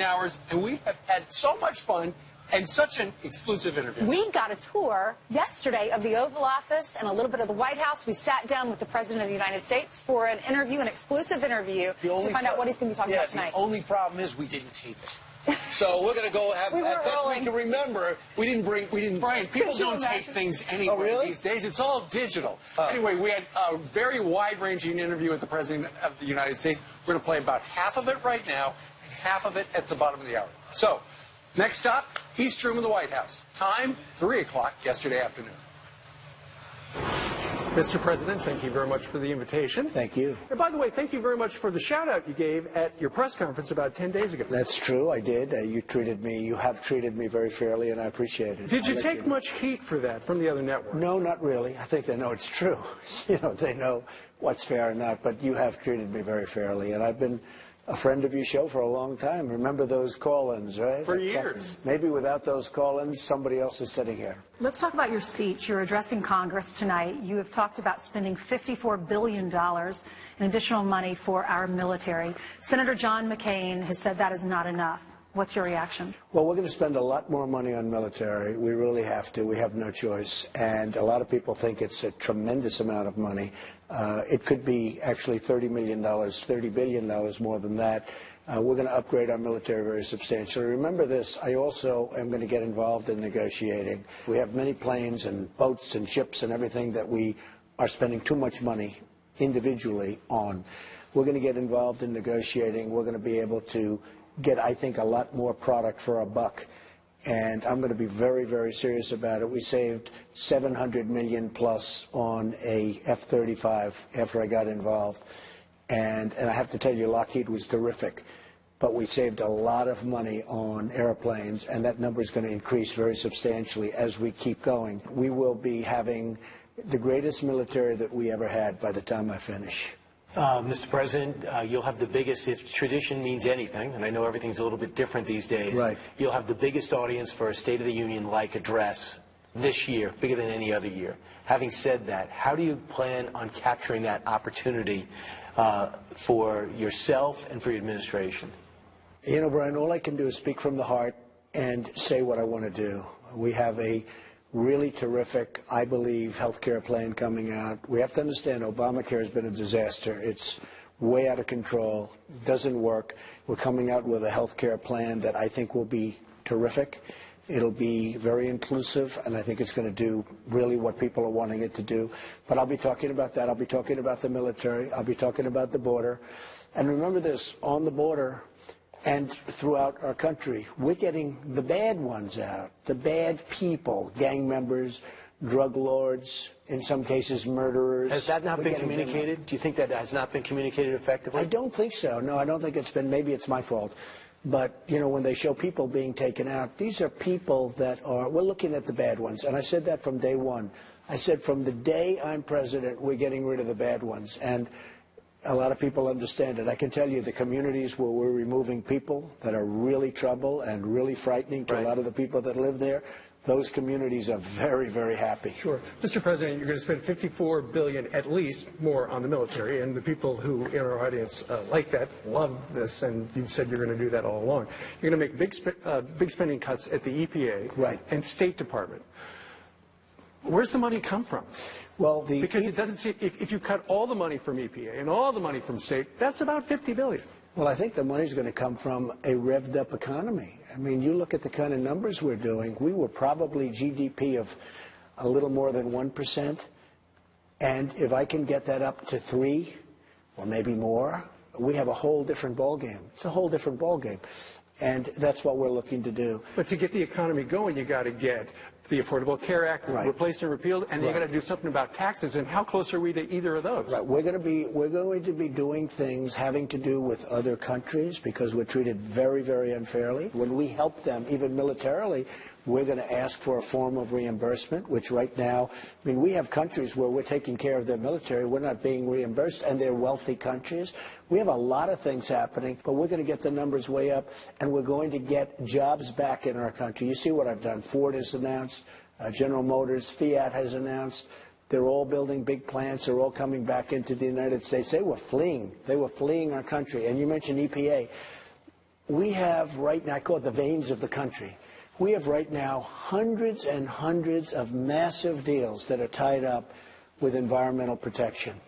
hours, and we have had so much fun and such an exclusive interview. We got a tour yesterday of the Oval Office and a little bit of the White House. We sat down with the President of the United States for an interview, an exclusive interview, to find out what he's going to be talking about tonight. The only problem is we didn't tape it. So we're going to go have, at best we can remember, we didn't, Brian, people don't tape things anyway these days. It's all digital. Anyway, we had a very wide-ranging interview with the President of the United States. We're going to play about half of it right now, and half of it at the bottom of the hour. So, next stop, East Room of the White House. Time, 3 o'clock yesterday afternoon. Mr. President, thank you very much for the invitation. Thank you. And by the way, thank you very much for the shout-out you gave at your press conference about 10 days ago. That's true, I did. You have treated me very fairly, and I appreciate it. Did you take much heat for that from the other network? No, not really. I think they know it's true. They know what's fair and not, but you have treated me very fairly, and I've been a friend of your show for a long time. Remember those call-ins, right? For years. Maybe without those call-ins, somebody else is sitting here. Let's talk about your speech. You're addressing Congress tonight. You have talked about spending $54 billion in additional money for our military. Senator John McCain has said that is not enough. What's your reaction? Well, we're going to spend a lot more money on military. We really have to. We have no choice. And a lot of people think it's a tremendous amount of money. It could be actually $30 billion more than that. We're going to upgrade our military very substantially. Remember this, I also am going to get involved in negotiating. We have many planes and boats and ships and everything that we are spending too much money individually on. We're going to get involved in negotiating. We're going to be able to get, I think, a lot more product for a buck. And I'm going to be very, very serious about it. We saved $700 million plus on a F-35 after I got involved. And I have to tell you, Lockheed was terrific. But we saved a lot of money on airplanes, and that number is going to increase very substantially as we keep going. We will be having the greatest military that we ever had by the time I finish. Mr. President, you'll have the biggest, if tradition means anything, and I know everything's a little bit different these days, right. You'll have the biggest audience for a State of the Union-like address this year, bigger than any other year. Having said that, how do you plan on capturing that opportunity for yourself and for your administration? You know, Brian, all I can do is speak from the heart and say what I want to do. We have a really terrific, I believe, health care plan coming out. We have to understand Obamacare has been a disaster. It's way out of control, doesn't work. We're coming out with a health care plan that I think will be terrific. It'll be very inclusive, and I think it's going to do really what people are wanting it to do. But I'll be talking about that. I'll be talking about the military. I'll be talking about the border. And remember this, on the border and throughout our country, we're getting the bad ones out, the bad people, gang members, drug lords, in some cases murderers. Has that not been communicated? Do you think that has not been communicated effectively? I don't think so. No, I don't think it's been. Maybe it's my fault. But, you know, when they show people being taken out, these are people that are, we're looking at the bad ones. And I said that from day one. I said from the day I'm president, we're getting rid of the bad ones. And a lot of people understand it. I can tell you the communities where we're removing people that are really trouble and really frightening to a lot of the people that live there, those communities are very, very happy. Sure. Mr. President, you're going to spend $54 billion at least more on the military, and the people who in our audience like that love this, and you've said you're going to do that all along. You're going to make big spending cuts at the EPA and State Department. Where's the money come from? Well, because it doesn't seem, if you cut all the money from EPA and all the money from state, that's about $50 billion. Well, I think the money's going to come from a revved up economy. I mean, you look at the kind of numbers we're doing, we were probably GDP of a little more than 1%. And if I can get that up to 3 or maybe more, we have a whole different ballgame. It's a whole different ballgame. And that's what we're looking to do. But to get the economy going, you got to get the Affordable Care Act replaced and repealed, and you got to do something about taxes. And how close are we to either of those? Right. We're going to be doing things having to do with other countries because we're treated very, very unfairly. When we help them, even militarily, we're going to ask for a form of reimbursement, which right now, I mean, we have countries where we're taking care of their military. We're not being reimbursed, and they're wealthy countries. We have a lot of things happening, but we're going to get the numbers way up, and we're going to get jobs back in our country. You see what I've done. Ford has announced, General Motors, Fiat has announced. They're all building big plants. They're all coming back into the United States. They were fleeing. They were fleeing our country. And you mentioned EPA. we have right now, I call it the veins of the country. We have right now hundreds and hundreds of massive deals that are tied up with environmental protection.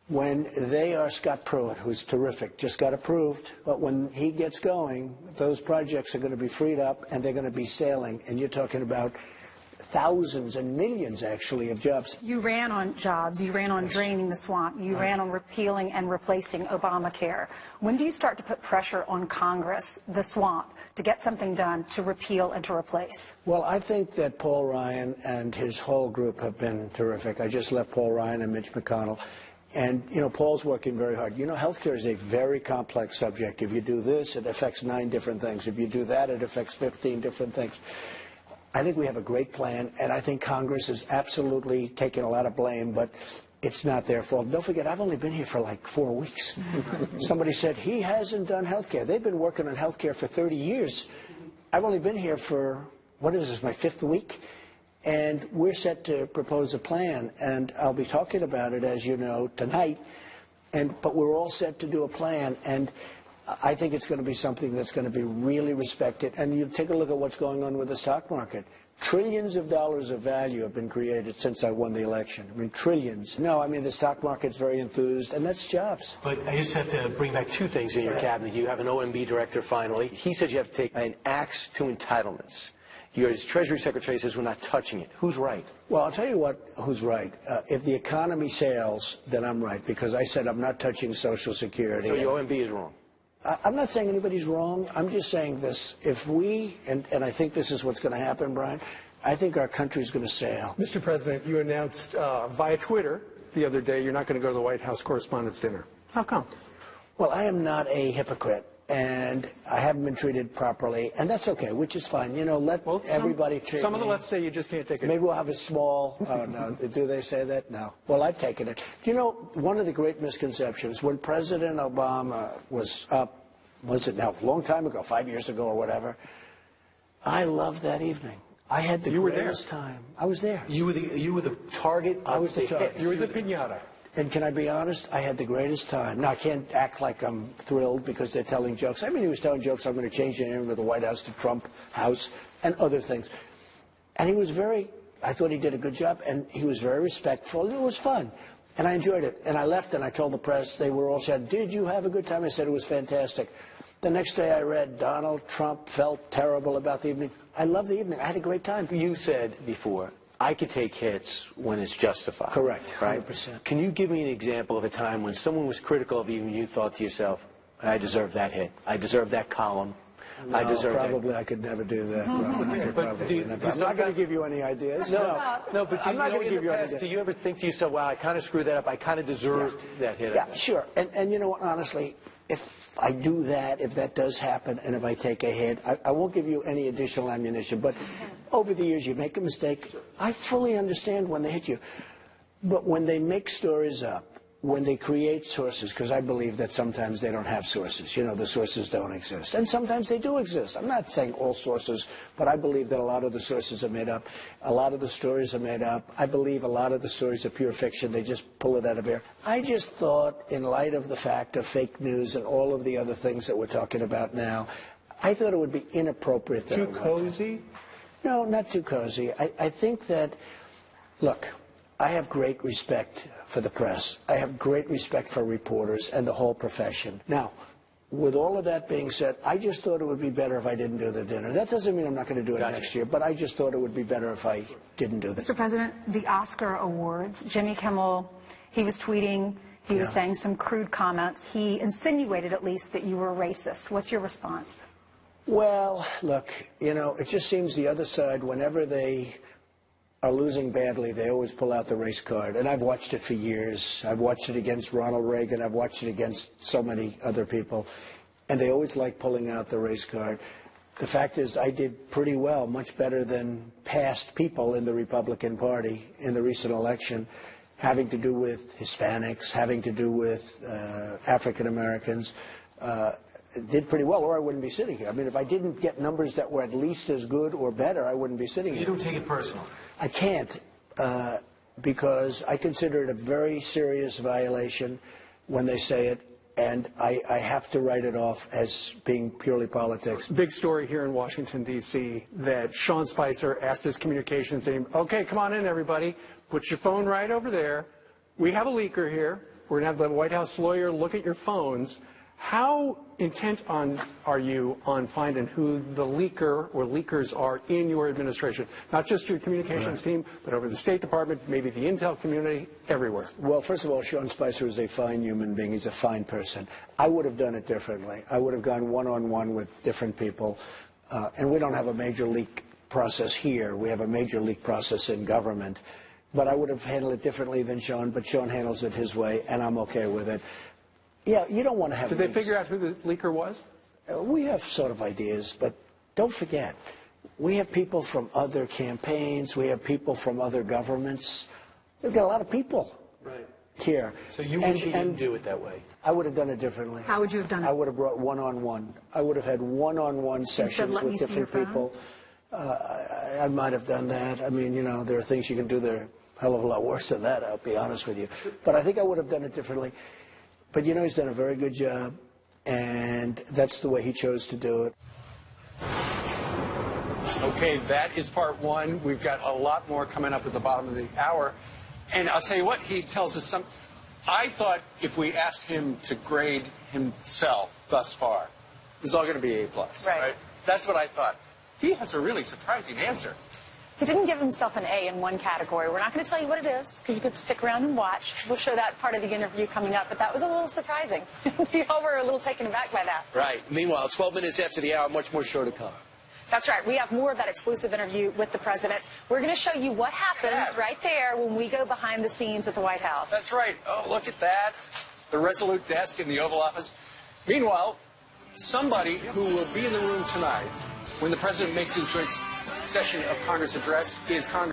When they are, Scott Pruitt, who's terrific, just got approved, but when he gets going, those projects are going to be freed up and they're going to be sailing, and you're talking about thousands and millions, actually, of jobs. You ran on jobs. You ran on draining the swamp. You ran on repealing and replacing Obamacare. When do you start to put pressure on Congress, the swamp, to get something done to repeal and to replace? Well, I think that Paul Ryan and his whole group have been terrific. I just left Paul Ryan and Mitch McConnell. And, you know, Paul's working very hard. You know, healthcare is a very complex subject. If you do this, it affects 9 different things. If you do that, it affects 15 different things. I think we have a great plan, and I think Congress is absolutely taking a lot of blame, but it's not their fault. Don't forget, I've only been here for like 4 weeks. Somebody said, he hasn't done health care. They've been working on health care for 30 years. I've only been here for, what is this, my 5th week? And we're set to propose a plan, and I'll be talking about it, as you know, tonight. But we're all set to do a plan, and I think it's going to be something that's going to be really respected. And you take a look at what's going on with the stock market. Trillions of dollars of value have been created since I won the election. I mean, trillions. No, I mean, the stock market's very enthused, and that's jobs. But I just have to bring back 2 things in your cabinet. You have an OMB director, finally. He said you have to take an axe to entitlements. Your Treasury Secretary says we're not touching it. Who's right? Well, I'll tell you who's right. If the economy sails, then I'm right, because I said I'm not touching Social Security. So your OMB is wrong? I'm not saying anybody's wrong. I'm just saying this. If we, and I think this is what's going to happen, Brian, I think our country's going to sail. Mr. President, you announced via Twitter the other day you're not going to go to the White House Correspondents' Dinner. How come? Well, I am not a hypocrite, and I haven't been treated properly, and that's okay, which is fine. You know, let everybody treat me. Some of the left say you just can't take it. Maybe we'll have a small, oh, no, do they say that? No. Well, I've taken it. Do you know, one of the great misconceptions, when President Obama was up, was it now, a long time ago, 5 years ago or whatever, I loved that evening. I had the greatest time. I was there. You were the target? I was the target. You were the piñata. And can I be honest? I had the greatest time. Now, I can't act like I'm thrilled because they're telling jokes. I mean, he was telling jokes. I'm going to change the name of the White House to Trump House and other things. And he was I thought he did a good job, and he was very respectful. It was fun. And I enjoyed it. And I left, and I told the press, they were all said, did you have a good time? I said, it was fantastic. The next day I read Donald Trump felt terrible about the evening. I loved the evening. I had a great time. You said before, I could take hits when it's justified. Correct, right? 100%. Can you give me an example of a time when someone was critical of you and you thought to yourself, I deserve that hit. I deserve that column. No, I deserve probably that. I could never do that. But I'm not going to give you any ideas. No, but I'm not going to give you any past, ideas. do you ever think to yourself, wow, I kind of screwed that up. I kind of deserved that hit. Yeah, sure. And you know what, honestly, if I do that, if that does happen, and if I take a hit, I won't give you any additional ammunition. But over the years, you make a mistake. I fully understand when they hit you. But when they make stories up, when they create sources, because I believe that sometimes they don't have sources. You know, the sources don't exist. And sometimes they do exist. I'm not saying all sources, but I believe that a lot of the sources are made up. A lot of the stories are made up. I believe a lot of the stories are pure fiction. They just pull it out of air. I just thought, in light of the fact of fake news and all of the other things that we're talking about now, I thought it would be inappropriate. Too cozy? No, not too cozy. I think that, look, I have great respect for the press. I have great respect for reporters and the whole profession. Now, with all of that being said, I just thought it would be better if I didn't do the dinner. That doesn't mean I'm not going to do it next year, but I just thought it would be better if I didn't do that. Mr. President, the Oscar Awards, Jimmy Kimmel, he was tweeting, he was saying some crude comments. He insinuated, at least, that you were racist. What's your response? Well, look, you know, it just seems the other side, whenever they are losing badly, they always pull out the race card. And I've watched it for years. I've watched it against Ronald Reagan. I've watched it against so many other people. And they always like pulling out the race card. The fact is, I did pretty well, much better than past people in the Republican Party in the recent election, having to do with Hispanics, having to do with African Americans. Did pretty well, or I wouldn't be sitting here. I mean, if I didn't get numbers that were at least as good or better, I wouldn't be sitting here. You don't take it personal. I can't, because I consider it a very serious violation when they say it. and I have to write it off as being purely politics. Big story here in Washington, D.C., that Sean Spicer asked his communications team, okay, come on in, everybody. Put your phone right over there. We have a leaker here. We're going to have the White House lawyer look at your phones. How intent are you on finding who the leaker or leakers are in your administration? Not just your communications team, but over the State Department, maybe the intel community, everywhere. Well, first of all, Sean Spicer is a fine human being. He's a fine person. I would have done it differently. I would have gone one-on-one with different people. And we don't have a major leak process here. We have a major leak process in government. But I would have handled it differently than Sean, but Sean handles it his way, and I'm okay with it. Yeah, you don't want to have Did leaks. they figure out who the leaker was? We have sort of ideas, but don't forget, we have people from other campaigns. We have people from other governments. We've got a lot of people here. So you wish you didn't do it that way? I would have done it differently. How would you have done it? I would have brought one-on-one. I would have had one-on-one sessions with different people. I might have done that. I mean, you know, there are things you can do that are a hell of a lot worse than that, I'll be honest with you. But I think I would have done it differently. But, you know, he's done a very good job, and that's the way he chose to do it. Okay, that is part one. We've got a lot more coming up at the bottom of the hour. And I'll tell you what, he tells us some. I thought if we asked him to grade himself thus far, it was all going to be A+. Right? That's what I thought. He has a really surprising answer. He didn't give himself an A in one category. We're not going to tell you what it is, because you could stick around and watch. We'll show that part of the interview coming up, but that was a little surprising. We all were a little taken aback by that. Right. Meanwhile, 12 minutes after the hour, much more show to come. That's right. We have more of that exclusive interview with the president. We're going to show you what happens right there when we go behind the scenes at the White House. That's right. Oh, look at that. The Resolute desk in the Oval Office. Meanwhile, somebody who will be in the room tonight when the president makes his joint session of Congress address is Congress.